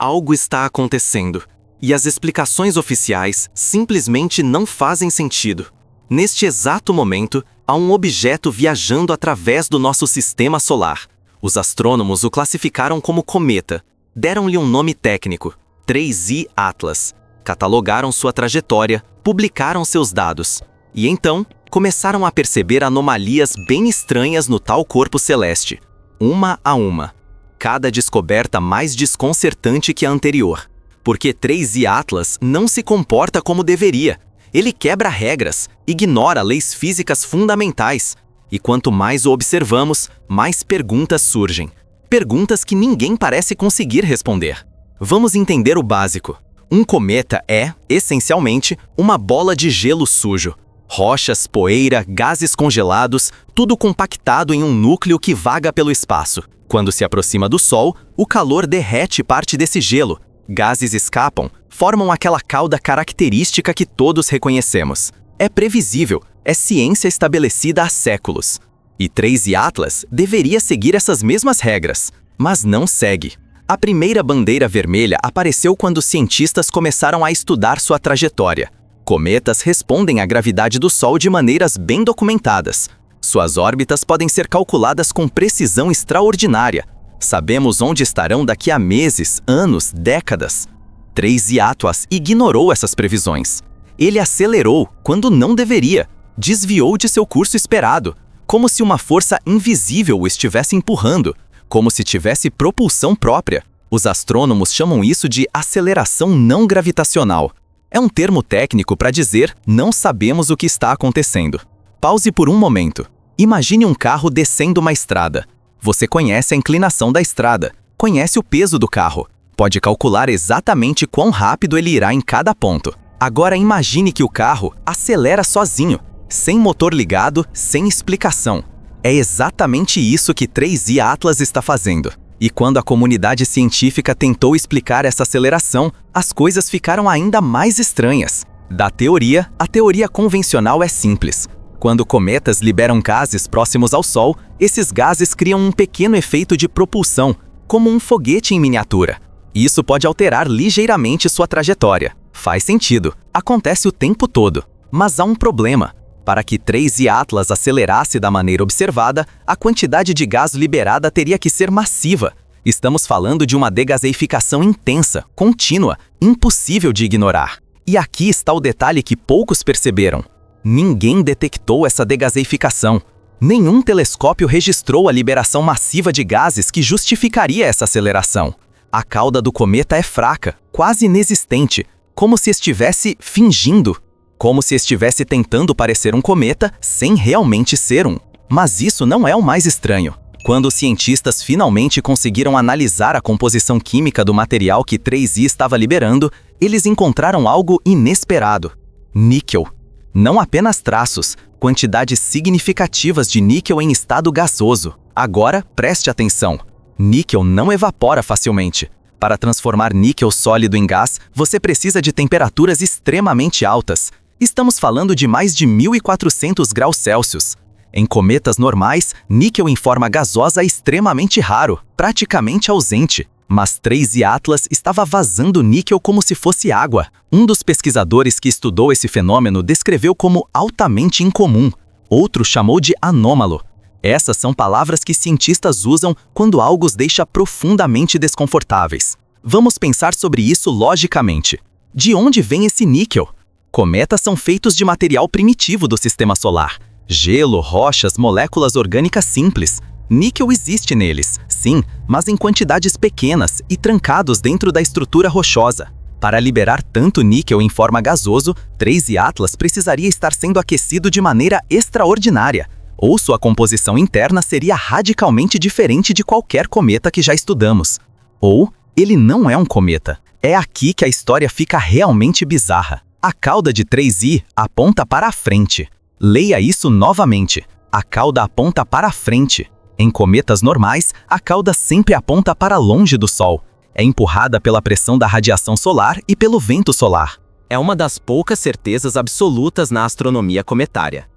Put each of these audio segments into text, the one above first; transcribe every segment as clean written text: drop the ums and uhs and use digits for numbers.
algo está acontecendo, e as explicações oficiais simplesmente não fazem sentido. Neste exato momento, há um objeto viajando através do nosso sistema solar. Os astrônomos o classificaram como cometa, deram-lhe um nome técnico, 3I Atlas, catalogaram sua trajetória, publicaram seus dados, e então começaram a perceber anomalias bem estranhas no tal corpo celeste, uma a uma. Cada descoberta mais desconcertante que a anterior, porque 3I Atlas não se comporta como deveria. Ele quebra regras, ignora leis físicas fundamentais, e quanto mais o observamos, mais perguntas surgem. Perguntas que ninguém parece conseguir responder. Vamos entender o básico. Um cometa é, essencialmente, uma bola de gelo sujo. Rochas, poeira, gases congelados, tudo compactado em um núcleo que vaga pelo espaço. Quando se aproxima do Sol, o calor derrete parte desse gelo. Gases escapam, formam aquela cauda característica que todos reconhecemos. É previsível, é ciência estabelecida há séculos. E 3I Atlas deveria seguir essas mesmas regras, mas não segue. A primeira bandeira vermelha apareceu quando os cientistas começaram a estudar sua trajetória. Cometas respondem à gravidade do Sol de maneiras bem documentadas. Suas órbitas podem ser calculadas com precisão extraordinária. Sabemos onde estarão daqui a meses, anos, décadas. 3I Atlas ignorou essas previsões. Ele acelerou quando não deveria, desviou de seu curso esperado, como se uma força invisível o estivesse empurrando, como se tivesse propulsão própria. Os astrônomos chamam isso de aceleração não gravitacional. É um termo técnico para dizer não sabemos o que está acontecendo. Pause por um momento. Imagine um carro descendo uma estrada. Você conhece a inclinação da estrada, conhece o peso do carro, pode calcular exatamente quão rápido ele irá em cada ponto. Agora imagine que o carro acelera sozinho, sem motor ligado, sem explicação. É exatamente isso que 3I Atlas está fazendo. E quando a comunidade científica tentou explicar essa aceleração, as coisas ficaram ainda mais estranhas. Da teoria, a teoria convencional é simples. Quando cometas liberam gases próximos ao Sol, esses gases criam um pequeno efeito de propulsão, como um foguete em miniatura. Isso pode alterar ligeiramente sua trajetória. Faz sentido, acontece o tempo todo. Mas há um problema. Para que 3I Atlas acelerasse da maneira observada, a quantidade de gás liberada teria que ser massiva. Estamos falando de uma degaseificação intensa, contínua, impossível de ignorar. E aqui está o detalhe que poucos perceberam. Ninguém detectou essa degaseificação. Nenhum telescópio registrou a liberação massiva de gases que justificaria essa aceleração. A cauda do cometa é fraca, quase inexistente, como se estivesse fingindo. Como se estivesse tentando parecer um cometa sem realmente ser um. Mas isso não é o mais estranho. Quando os cientistas finalmente conseguiram analisar a composição química do material que 3I estava liberando, eles encontraram algo inesperado. Níquel. Não apenas traços, quantidades significativas de níquel em estado gasoso. Agora, preste atenção. Níquel não evapora facilmente. Para transformar níquel sólido em gás, você precisa de temperaturas extremamente altas. Estamos falando de mais de 1400 graus Celsius. Em cometas normais, níquel em forma gasosa é extremamente raro, praticamente ausente. Mas 3I Atlas estava vazando níquel como se fosse água. Um dos pesquisadores que estudou esse fenômeno descreveu como altamente incomum. Outro chamou de anômalo. Essas são palavras que cientistas usam quando algo os deixa profundamente desconfortáveis. Vamos pensar sobre isso logicamente. De onde vem esse níquel? Cometas são feitos de material primitivo do sistema solar. Gelo, rochas, moléculas orgânicas simples. Níquel existe neles, sim, mas em quantidades pequenas e trancados dentro da estrutura rochosa. Para liberar tanto níquel em forma gasoso, 3I Atlas precisaria estar sendo aquecido de maneira extraordinária, ou sua composição interna seria radicalmente diferente de qualquer cometa que já estudamos. Ou ele não é um cometa. É aqui que a história fica realmente bizarra. A cauda de 3I aponta para a frente. Leia isso novamente. A cauda aponta para a frente. Em cometas normais, a cauda sempre aponta para longe do Sol. É empurrada pela pressão da radiação solar e pelo vento solar. É uma das poucas certezas absolutas na astronomia cometária.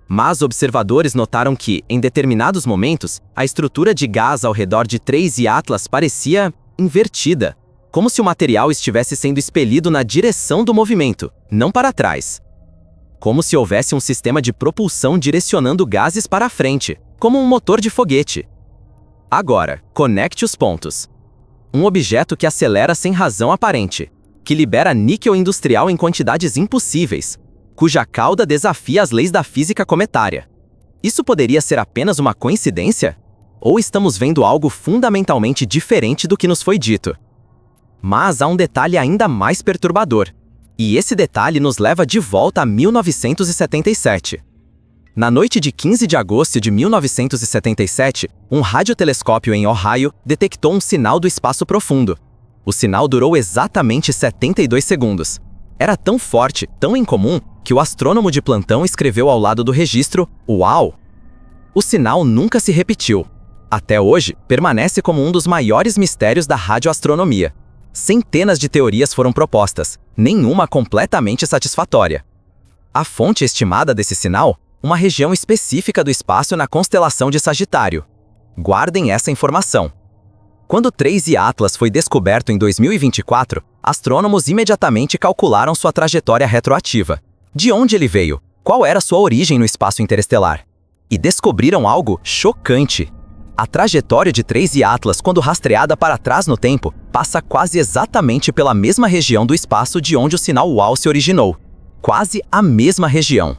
Mas observadores notaram que, em determinados momentos, a estrutura de gás ao redor de 3I Atlas parecia invertida. como se o material estivesse sendo expelido na direção do movimento, não para trás. Como se houvesse um sistema de propulsão direcionando gases para a frente, como um motor de foguete. Agora, conecte os pontos. Um objeto que acelera sem razão aparente, que libera níquel industrial em quantidades impossíveis, cuja cauda desafia as leis da física cometária. Isso poderia ser apenas uma coincidência? Ou estamos vendo algo fundamentalmente diferente do que nos foi dito? Mas há um detalhe ainda mais perturbador, e esse detalhe nos leva de volta a 1977. Na noite de 15 de agosto de 1977, um radiotelescópio em Ohio detectou um sinal do espaço profundo. O sinal durou exatamente 72 segundos. Era tão forte, tão incomum, que o astrônomo de plantão escreveu ao lado do registro, "Uau!". O sinal nunca se repetiu. Até hoje, permanece como um dos maiores mistérios da radioastronomia. Centenas de teorias foram propostas, nenhuma completamente satisfatória. A fonte estimada desse sinal? Uma região específica do espaço na constelação de Sagitário. Guardem essa informação. Quando 3I Atlas foi descoberto em 2024, astrônomos imediatamente calcularam sua trajetória retroativa. De onde ele veio? Qual era sua origem no espaço interestelar? E descobriram algo chocante. A trajetória de 3I Atlas, quando rastreada para trás no tempo, passa quase exatamente pela mesma região do espaço de onde o sinal UAU se originou. Quase a mesma região.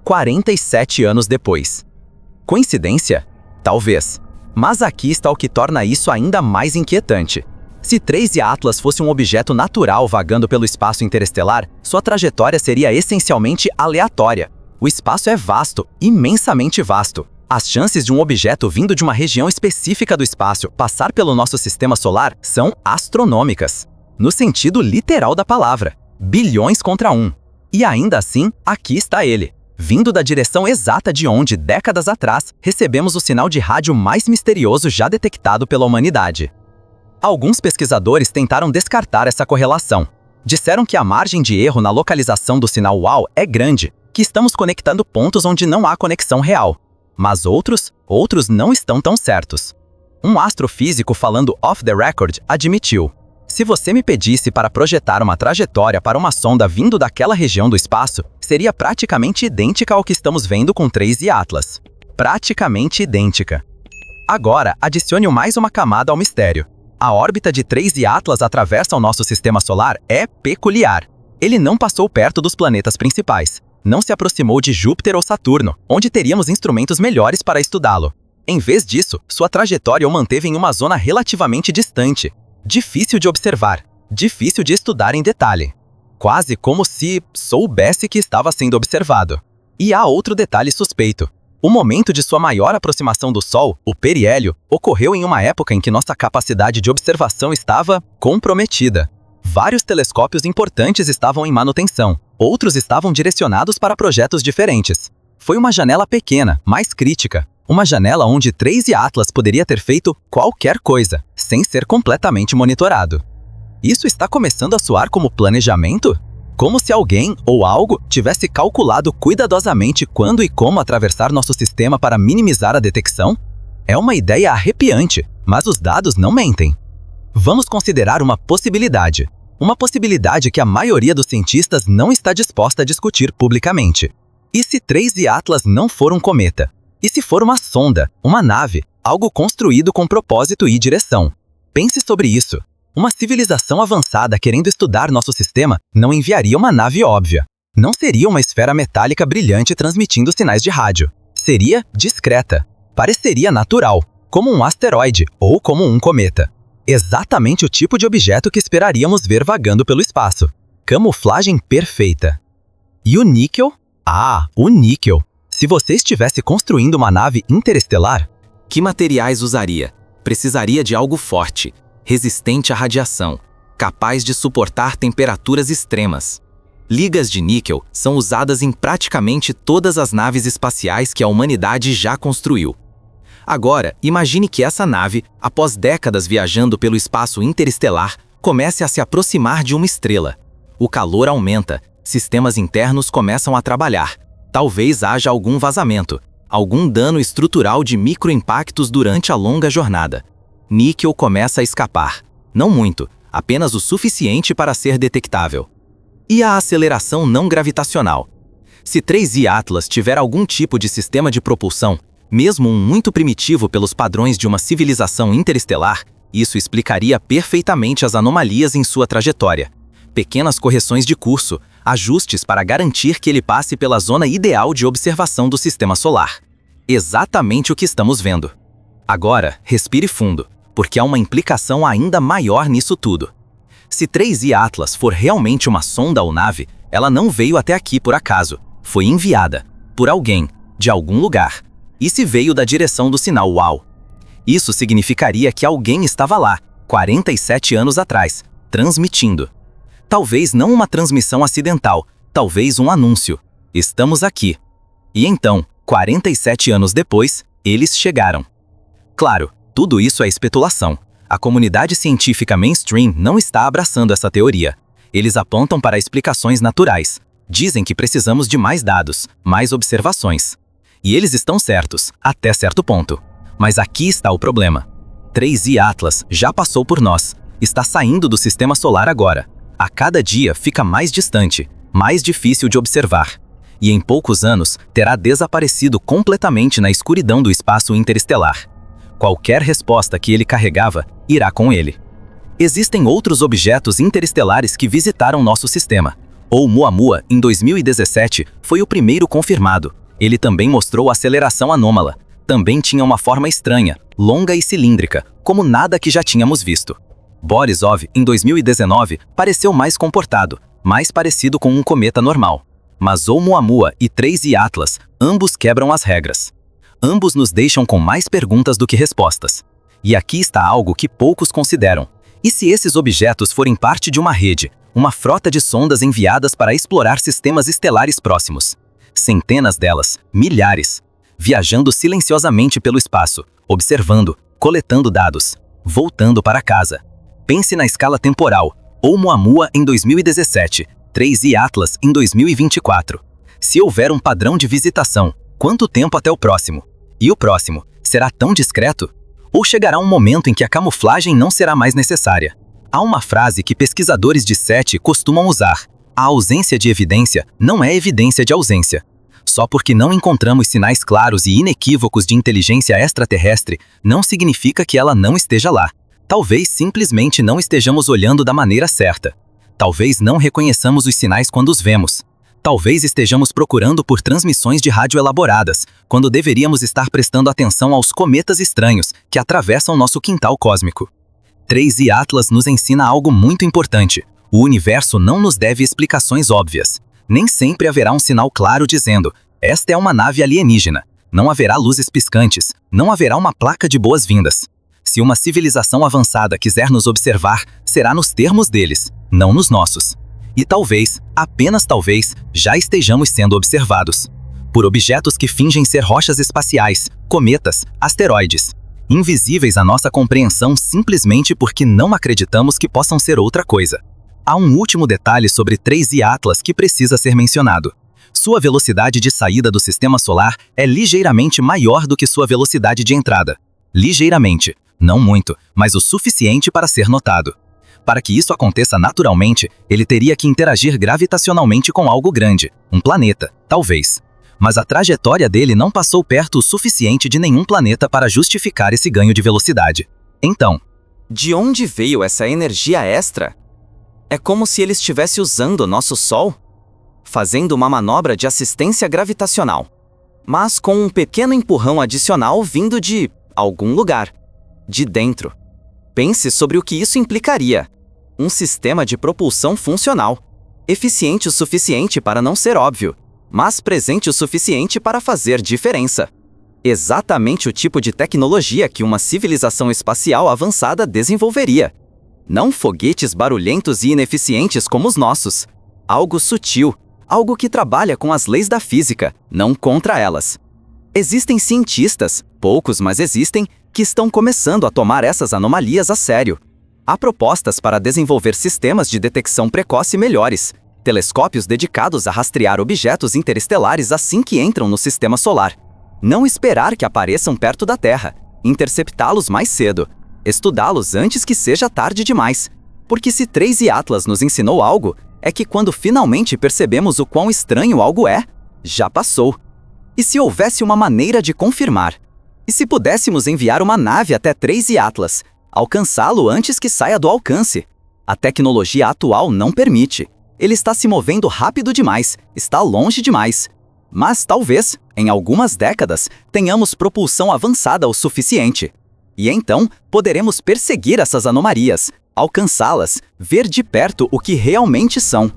47 anos depois. Coincidência? Talvez. Mas aqui está o que torna isso ainda mais inquietante. Se 3I Atlas fosse um objeto natural vagando pelo espaço interestelar, sua trajetória seria essencialmente aleatória. O espaço é vasto, imensamente vasto. As chances de um objeto vindo de uma região específica do espaço passar pelo nosso sistema solar são astronômicas. No sentido literal da palavra. Bilhões contra 1. E ainda assim, aqui está ele. Vindo da direção exata de onde, décadas atrás, recebemos o sinal de rádio mais misterioso já detectado pela humanidade. Alguns pesquisadores tentaram descartar essa correlação. Disseram que a margem de erro na localização do sinal UAU é grande, que estamos conectando pontos onde não há conexão real. Mas outros não estão tão certos. Um astrofísico falando off the record admitiu: se você me pedisse para projetar uma trajetória para uma sonda vindo daquela região do espaço, seria praticamente idêntica ao que estamos vendo com 3I Atlas. Praticamente idêntica. Agora, adicione mais uma camada ao mistério. A órbita de 3I Atlas atravessa o nosso sistema solar é peculiar. Ele não passou perto dos planetas principais. Não se aproximou de Júpiter ou Saturno, onde teríamos instrumentos melhores para estudá-lo. Em vez disso, sua trajetória o manteve em uma zona relativamente distante. Difícil de observar, difícil de estudar em detalhe. Quase como se soubesse que estava sendo observado. E há outro detalhe suspeito. O momento de sua maior aproximação do Sol, o periélio, ocorreu em uma época em que nossa capacidade de observação estava comprometida. Vários telescópios importantes estavam em manutenção, outros estavam direcionados para projetos diferentes. Foi uma janela pequena, mais crítica. Uma janela onde 3I Atlas poderia ter feito qualquer coisa, sem ser completamente monitorado. Isso está começando a soar como planejamento? Como se alguém ou algo tivesse calculado cuidadosamente quando e como atravessar nosso sistema para minimizar a detecção? É uma ideia arrepiante, mas os dados não mentem. Vamos considerar uma possibilidade. Uma possibilidade que a maioria dos cientistas não está disposta a discutir publicamente. E se 3I Atlas não for um cometa? E se for uma sonda, uma nave, algo construído com propósito e direção? Pense sobre isso. Uma civilização avançada querendo estudar nosso sistema não enviaria uma nave óbvia. Não seria uma esfera metálica brilhante transmitindo sinais de rádio. Seria discreta. Pareceria natural, como um asteroide ou como um cometa. Exatamente o tipo de objeto que esperaríamos ver vagando pelo espaço. Camuflagem perfeita. E o níquel? Ah, o níquel. Se você estivesse construindo uma nave interestelar, que materiais usaria? Precisaria de algo forte, resistente à radiação, capaz de suportar temperaturas extremas. Ligas de níquel são usadas em praticamente todas as naves espaciais que a humanidade já construiu. Agora, imagine que essa nave, após décadas viajando pelo espaço interestelar, comece a se aproximar de uma estrela. O calor aumenta, sistemas internos começam a trabalhar. Talvez haja algum vazamento, algum dano estrutural de microimpactos durante a longa jornada. Níquel começa a escapar. Não muito, apenas o suficiente para ser detectável. E a aceleração não gravitacional? Se 3i Atlas tiver algum tipo de sistema de propulsão, mesmo um muito primitivo pelos padrões de uma civilização interestelar, isso explicaria perfeitamente as anomalias em sua trajetória. Pequenas correções de curso, ajustes para garantir que ele passe pela zona ideal de observação do sistema solar. Exatamente o que estamos vendo. Agora, respire fundo, porque há uma implicação ainda maior nisso tudo. Se 3i Atlas for realmente uma sonda ou nave, ela não veio até aqui por acaso. Foi enviada por alguém, de algum lugar. E se veio da direção do sinal UAU? Isso significaria que alguém estava lá, 47 anos atrás, transmitindo. Talvez não uma transmissão acidental, talvez um anúncio. Estamos aqui. E então, 47 anos depois, eles chegaram. Claro, tudo isso é especulação. A comunidade científica mainstream não está abraçando essa teoria. Eles apontam para explicações naturais. Dizem que precisamos de mais dados, mais observações. E eles estão certos, até certo ponto. Mas aqui está o problema. 3i Atlas já passou por nós. Está saindo do sistema solar agora. A cada dia fica mais distante, mais difícil de observar. E em poucos anos terá desaparecido completamente na escuridão do espaço interestelar. Qualquer resposta que ele carregava irá com ele. Existem outros objetos interestelares que visitaram nosso sistema. Oumuamua, em 2017, foi o primeiro confirmado. Ele também mostrou aceleração anômala. Também tinha uma forma estranha, longa e cilíndrica, como nada que já tínhamos visto. Borisov, em 2019, pareceu mais comportado, mais parecido com um cometa normal. Mas Oumuamua e 3i Atlas, ambos quebram as regras. Ambos nos deixam com mais perguntas do que respostas. E aqui está algo que poucos consideram. E se esses objetos forem parte de uma rede, uma frota de sondas enviadas para explorar sistemas estelares próximos? Centenas delas, milhares, viajando silenciosamente pelo espaço, observando, coletando dados, voltando para casa. Pense na escala temporal. Oumuamua em 2017, 3i Atlas em 2024. Se houver um padrão de visitação, quanto tempo até o próximo? E o próximo, será tão discreto? Ou chegará um momento em que a camuflagem não será mais necessária? Há uma frase que pesquisadores de SETI costumam usar. A ausência de evidência não é evidência de ausência. Só porque não encontramos sinais claros e inequívocos de inteligência extraterrestre, não significa que ela não esteja lá. Talvez simplesmente não estejamos olhando da maneira certa. Talvez não reconheçamos os sinais quando os vemos. Talvez estejamos procurando por transmissões de rádio elaboradas, quando deveríamos estar prestando atenção aos cometas estranhos que atravessam nosso quintal cósmico. 3i Atlas nos ensina algo muito importante. O universo não nos deve explicações óbvias. Nem sempre haverá um sinal claro dizendo: esta é uma nave alienígena. Não haverá luzes piscantes, não haverá uma placa de boas-vindas. Se uma civilização avançada quiser nos observar, será nos termos deles, não nos nossos. E talvez, apenas talvez, já estejamos sendo observados. Por objetos que fingem ser rochas espaciais, cometas, asteroides. Invisíveis à nossa compreensão simplesmente porque não acreditamos que possam ser outra coisa. Há um último detalhe sobre 3i Atlas que precisa ser mencionado. Sua velocidade de saída do sistema solar é ligeiramente maior do que sua velocidade de entrada. Ligeiramente, não muito, mas o suficiente para ser notado. Para que isso aconteça naturalmente, ele teria que interagir gravitacionalmente com algo grande, um planeta, talvez. Mas a trajetória dele não passou perto o suficiente de nenhum planeta para justificar esse ganho de velocidade. Então, de onde veio essa energia extra? É como se ele estivesse usando nosso Sol, fazendo uma manobra de assistência gravitacional, mas com um pequeno empurrão adicional vindo de algum lugar, de dentro. Pense sobre o que isso implicaria. Um sistema de propulsão funcional, eficiente o suficiente para não ser óbvio, mas presente o suficiente para fazer diferença. Exatamente o tipo de tecnologia que uma civilização espacial avançada desenvolveria. Não foguetes barulhentos e ineficientes como os nossos. Algo sutil, algo que trabalha com as leis da física, não contra elas. Existem cientistas, poucos mas existem, que estão começando a tomar essas anomalias a sério. Há propostas para desenvolver sistemas de detecção precoce melhores, telescópios dedicados a rastrear objetos interestelares assim que entram no sistema solar. Não esperar que apareçam perto da Terra, interceptá-los mais cedo, estudá-los antes que seja tarde demais. Porque se 3 e Atlas nos ensinou algo, é que quando finalmente percebemos o quão estranho algo é, já passou. E se houvesse uma maneira de confirmar? E se pudéssemos enviar uma nave até 3 e Atlas, alcançá-lo antes que saia do alcance? A tecnologia atual não permite. Ele está se movendo rápido demais, está longe demais. Mas talvez, em algumas décadas, tenhamos propulsão avançada o suficiente. E então, poderemos perseguir essas anomalias, alcançá-las, ver de perto o que realmente são.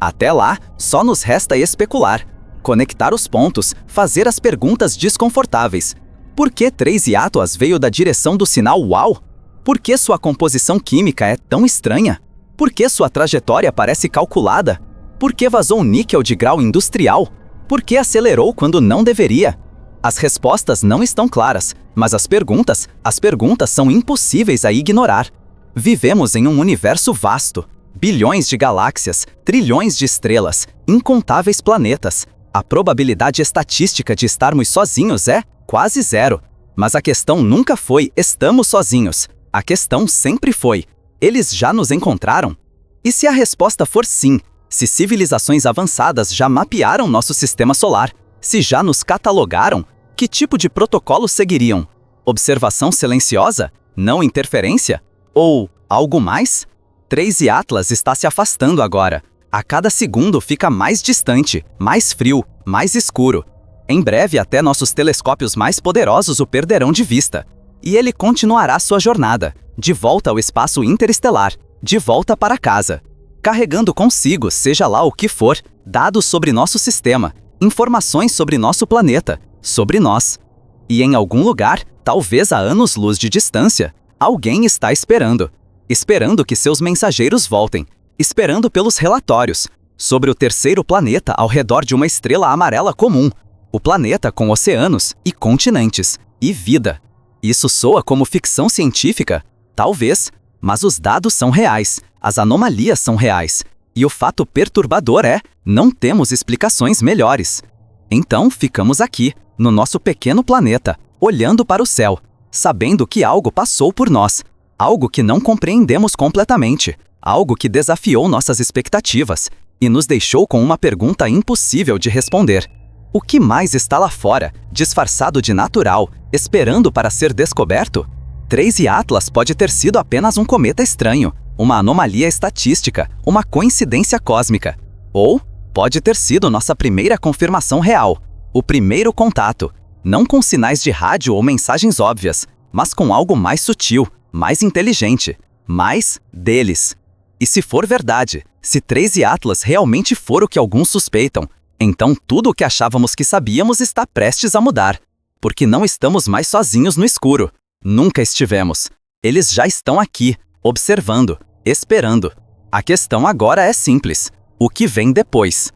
Até lá, só nos resta especular, conectar os pontos, fazer as perguntas desconfortáveis. Por que 3 e Atlas veio da direção do sinal UAU? Por que sua composição química é tão estranha? Por que sua trajetória parece calculada? Por que vazou níquel de grau industrial? Por que acelerou quando não deveria? As respostas não estão claras, mas as perguntas são impossíveis a ignorar. Vivemos em um universo vasto, bilhões de galáxias, trilhões de estrelas, incontáveis planetas. A probabilidade estatística de estarmos sozinhos é quase zero. Mas a questão nunca foi estamos sozinhos. A questão sempre foi, eles já nos encontraram? E se a resposta for sim, se civilizações avançadas já mapearam nosso sistema solar, se já nos catalogaram, que tipo de protocolo seguiriam? Observação silenciosa? Não interferência? Ou algo mais? 3 e Atlas está se afastando agora. A cada segundo fica mais distante, mais frio, mais escuro. Em breve até nossos telescópios mais poderosos o perderão de vista. E ele continuará sua jornada, de volta ao espaço interestelar, de volta para casa, carregando consigo, seja lá o que for, dados sobre nosso sistema, informações sobre nosso planeta, sobre nós. E em algum lugar, talvez a anos-luz de distância, alguém está esperando. Esperando que seus mensageiros voltem, esperando pelos relatórios sobre o terceiro planeta ao redor de uma estrela amarela comum, o planeta com oceanos e continentes, e vida. Isso soa como ficção científica? Talvez, mas os dados são reais, as anomalias são reais, e o fato perturbador é, não temos explicações melhores. Então ficamos aqui, no nosso pequeno planeta, olhando para o céu, sabendo que algo passou por nós, algo que não compreendemos completamente, algo que desafiou nossas expectativas e nos deixou com uma pergunta impossível de responder. O que mais está lá fora, disfarçado de natural, esperando para ser descoberto? 3 e Atlas pode ter sido apenas um cometa estranho, uma anomalia estatística, uma coincidência cósmica. Ou pode ter sido nossa primeira confirmação real, o primeiro contato, não com sinais de rádio ou mensagens óbvias, mas com algo mais sutil, mais inteligente, mais deles. E se for verdade, se 3 e Atlas realmente for o que alguns suspeitam, então tudo o que achávamos que sabíamos está prestes a mudar. Porque não estamos mais sozinhos no escuro. Nunca estivemos. Eles já estão aqui, observando, esperando. A questão agora é simples. O que vem depois?